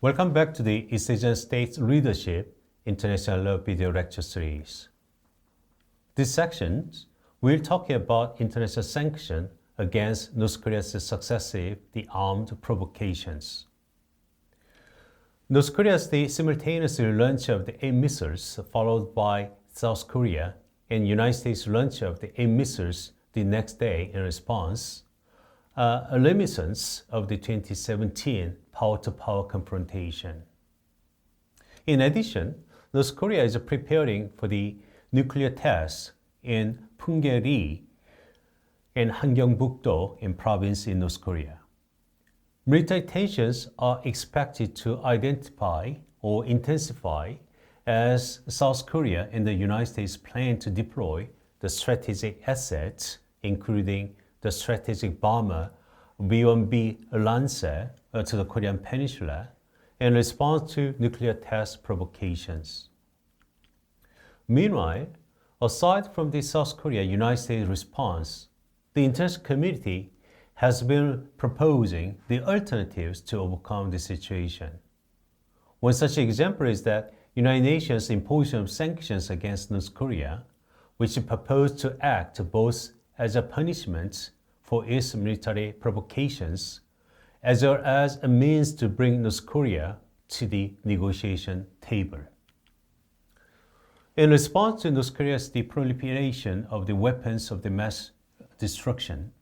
Welcome back to the Asian States Leadership International Law video lecture series. This section will talk about international sanctions against North Korea's successive armed provocations. North Korea's simultaneous launch of the 8 missiles followed by South Korea and United States launch of the 8 missiles the next day in response, a reminiscence of the 2017 power-to-power confrontation. In addition, North Korea is preparing for the nuclear tests in Punggye-ri and Hamgyongbuk-do in province in North Korea. Military tensions are expected to identify or intensify as South Korea and the United States plan to deploy the strategic assets, including the strategic bomber B-1B Lancer to the Korean Peninsula in response to nuclear test provocations. Meanwhile, aside from the South Korea-United States response, the international community has been proposing the alternatives to overcome the situation. One such example is that United Nations imposition of sanctions against North Korea, which proposed to act both as a punishment for its military provocations, as well as a means to bring North Korea to the negotiation table. In response to North Korea's proliferation of the weapons of the mass destruction,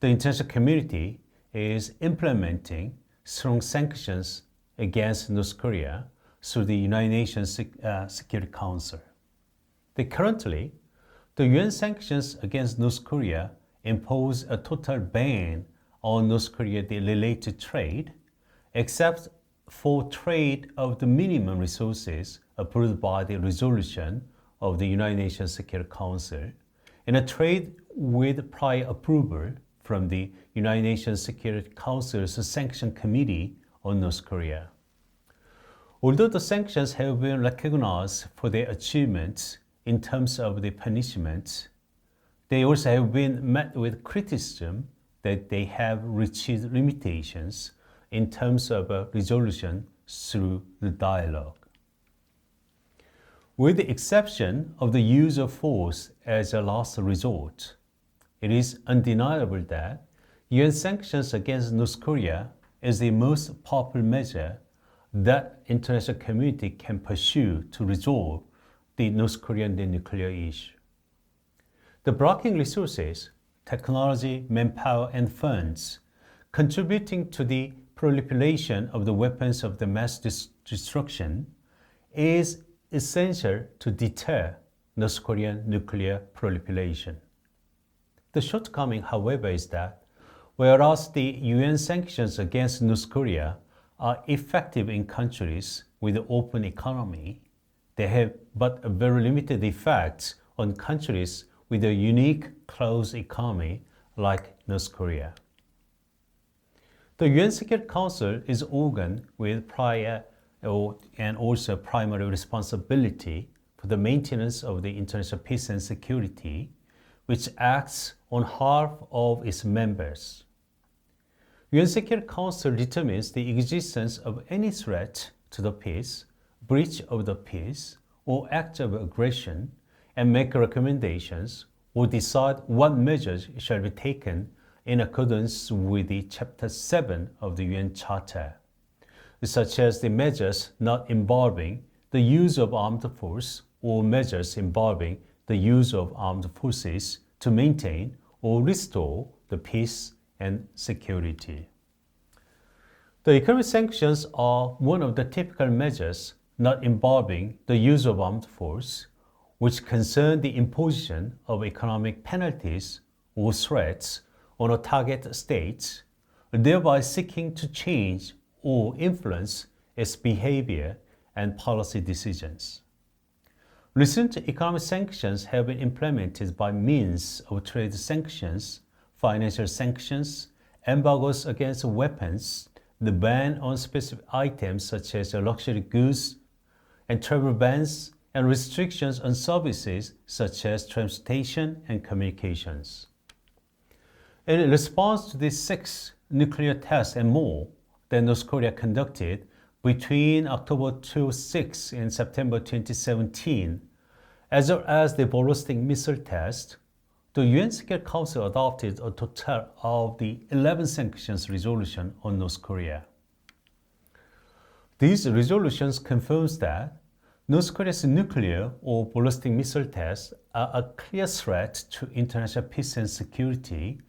the international community is implementing strong sanctions against North Korea through the United Nations Security Council. Currently, the UN sanctions against North Korea impose a total ban on North Korea related trade, except for trade of the minimum resources approved by the resolution of the United Nations Security Council, and a trade with prior approval from the United Nations Security Council's Sanction Committee on North Korea. Although the sanctions have been recognized for their achievements in terms of the punishment, they also have been met with criticism that they have reached limitations in terms of a resolution through the dialogue. With the exception of the use of force as a last resort, it is undeniable that UN sanctions against North Korea is the most powerful measure that international community can pursue to resolve the North Korean nuclear issue. The blocking resources, technology, manpower, and funds contributing to the proliferation of the weapons of the mass destruction is essential to deter North Korean nuclear proliferation. The shortcoming, however, is that whereas the UN sanctions against North Korea are effective in countries with an open economy, they have but a very limited effect on countries with a unique closed economy like North Korea. The UN Security Council is an organ with prior and also primary responsibility for the maintenance of the international peace and security, which acts on behalf of its members. UN Security Council determines the existence of any threat to the peace, breach of the peace, or act of aggression, and make recommendations or decide what measures shall be taken in accordance with the Chapter VII of the UN Charter, such as the measures not involving the use of armed force or measures involving the use of armed forces to maintain or restore the peace and security. The economic sanctions are one of the typical measures not involving the use of armed force, which concern the imposition of economic penalties or threats on a target state, thereby seeking to change or influence its behavior and policy decisions. Recent economic sanctions have been implemented by means of trade sanctions, financial sanctions, embargoes against weapons, the ban on specific items such as luxury goods, and travel bans, and restrictions on services such as transportation and communications. In response to these 6 nuclear tests and more that North Korea conducted between October 2006 and September 2017, as well as the ballistic missile test, the UN Security Council adopted a total of the 11 sanctions resolutions on North Korea. These resolutions confirm that North Korea's nuclear or ballistic missile tests are a clear threat to international peace and security,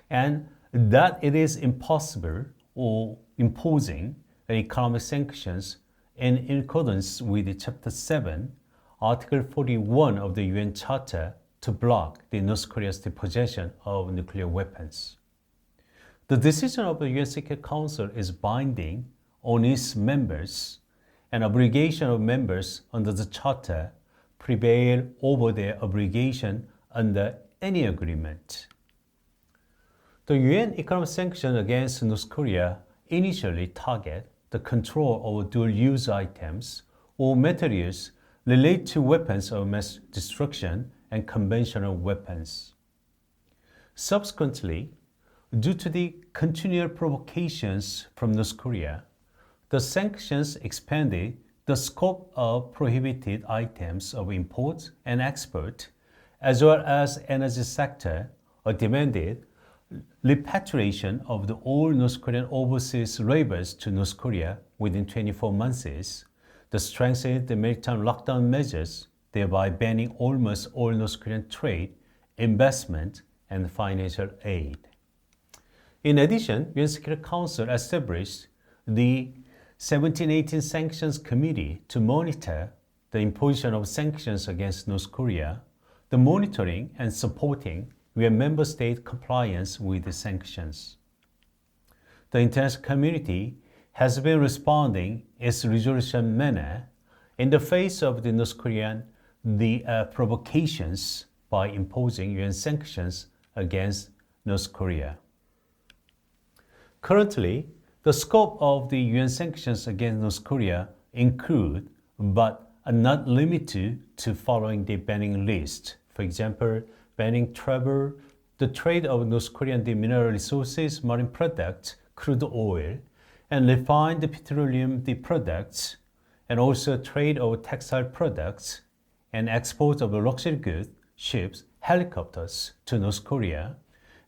and that it is impossible or imposing economic sanctions in accordance with Chapter VII, Article 41 of the UN Charter to block the North Korea's possession of nuclear weapons. The decision of the UN Security Council is binding on its members, and obligation of members under the Charter prevail over their obligation under any agreement. The UN economic sanctions against North Korea initially target the control of dual-use items or materials related to weapons of mass destruction and conventional weapons. Subsequently, due to the continual provocations from North Korea, the sanctions expanded the scope of prohibited items of import and export, as well as energy sector, or demanded repatriation of all North Korean overseas laborers to North Korea within 24 months, the strengthened the maritime lockdown measures, thereby banning almost all North Korean trade, investment, and financial aid. In addition, UN Security Council established the 1718 Sanctions Committee to monitor the imposition of sanctions against North Korea, the monitoring and supporting UN member state compliance with the sanctions. The international community has been responding in its resolution manner in the face of the North Korean provocations by imposing UN sanctions against North Korea. Currently, the scope of the UN sanctions against North Korea include, but are not limited to following the banning list. For example, banning travel, the trade of North Korean mineral resources, marine products, crude oil, and refined petroleum products, and also trade of textile products, and export of luxury goods, ships, helicopters to North Korea,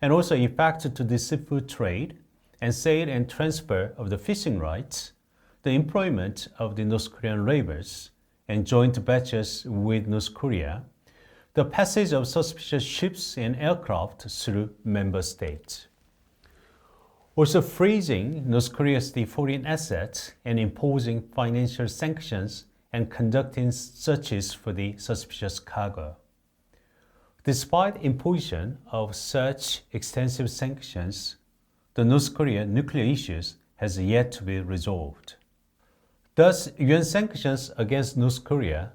and also effect to the seafood trade, and sale and transfer of the fishing rights, the employment of the North Korean laborers, and joint ventures with North Korea, the passage of suspicious ships and aircraft through member states. Also freezing North Korea's foreign assets and imposing financial sanctions and conducting searches for the suspicious cargo. Despite imposition of such extensive sanctions, the North Korean nuclear issues has yet to be resolved. Thus, UN sanctions against North Korea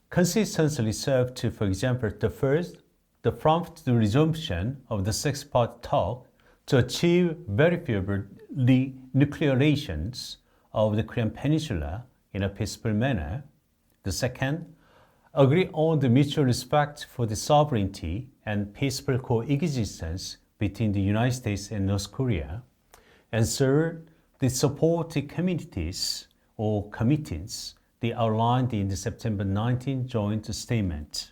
consistently serve to, for example, the prompt resumption of the six-part talk to achieve verifiable denuclearizations of the Korean Peninsula in a peaceful manner. The second, agree on the mutual respect for the sovereignty and peaceful coexistence between the United States and North Korea. And third, the support the communities or committees they outlined in the September 19 joint statement.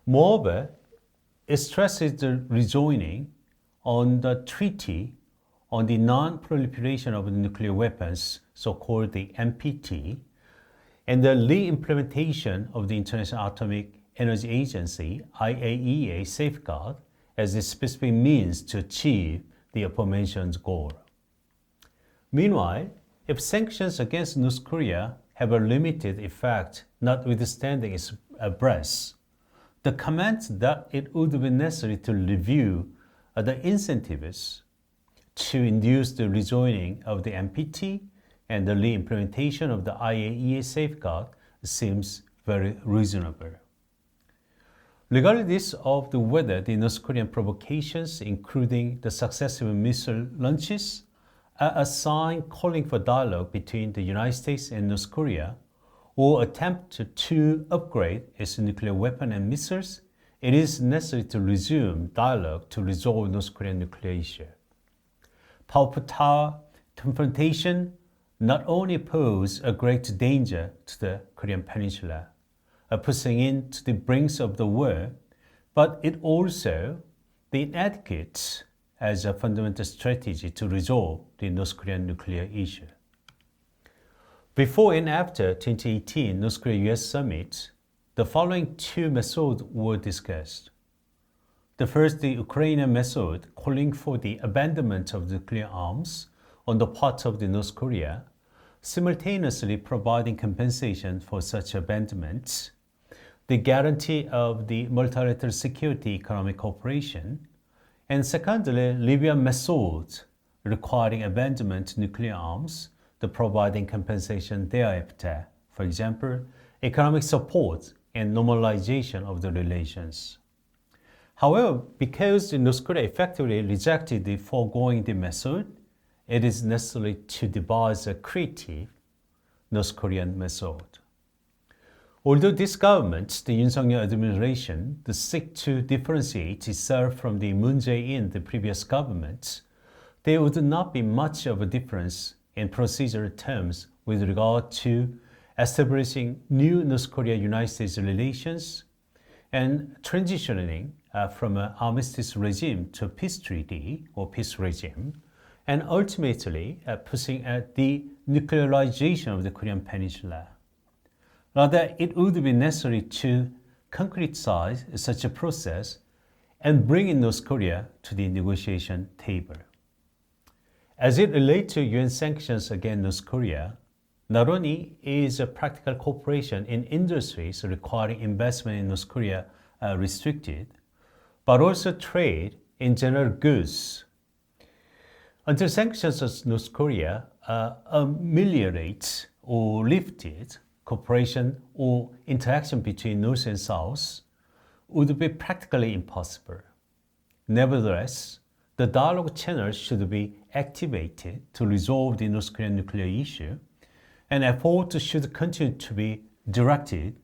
Moreover, it stresses the rejoining on the Treaty on the Non-Proliferation of Nuclear Weapons, so-called the NPT, and the re-implementation of the International Atomic Energy Agency, IAEA safeguard as a specific means to achieve the aforementioned goal. Meanwhile, if sanctions against North Korea have a limited effect, notwithstanding its breadth, the comment that it would be necessary to review the incentives to induce the rejoining of the NPT and the re-implementation of the IAEA safeguard seems very reasonable. Regardless of whether the North Korean provocations, including the successive missile launches, are a sign calling for dialogue between the United States and North Korea, or attempt to upgrade its nuclear weapon and missiles, it is necessary to resume dialogue to resolve North Korean nuclear issue. Powerful confrontation not only pose a great danger to the Korean Peninsula, pushing in to the brinks of the war, but it also the inadequate as a fundamental strategy to resolve the North Korean nuclear issue. Before and after 2018 North Korea-US summit, the following two methods were discussed. The first, the Ukrainian method, calling for the abandonment of nuclear arms on the part of the North Korea, simultaneously providing compensation for such abandonment, the guarantee of the multilateral security economic cooperation, and secondly, Libyan method, requiring abandonment nuclear arms, the providing compensation thereafter, for example, economic support and normalization of the relations. However, because North Korea effectively rejected the foregoing method, it is necessary to devise a creative North Korean method. Although this government, the Yoon Suk-yeol administration, seek to differentiate itself from the Moon Jae-in, the previous government, there would not be much of a difference in procedural terms with regard to establishing new North Korea-United States relations and transitioning from an armistice regime to a peace treaty or peace regime, and ultimately pushing at the denuclearization of the Korean Peninsula. Rather, it would be necessary to concretize such a process and bring in North Korea to the negotiation table. As it relates to UN sanctions against North Korea, not only is practical cooperation in industries requiring investment in North Korea restricted, but also trade in general goods. Until sanctions on North Korea ameliorate or lifted, cooperation or interaction between North and South would be practically impossible. Nevertheless, the dialogue channels should be activated to resolve the North Korean nuclear issue, and efforts should continue to be directed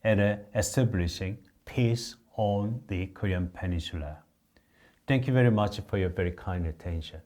at establishing peace on the Korean Peninsula. Thank you very much for your very kind attention.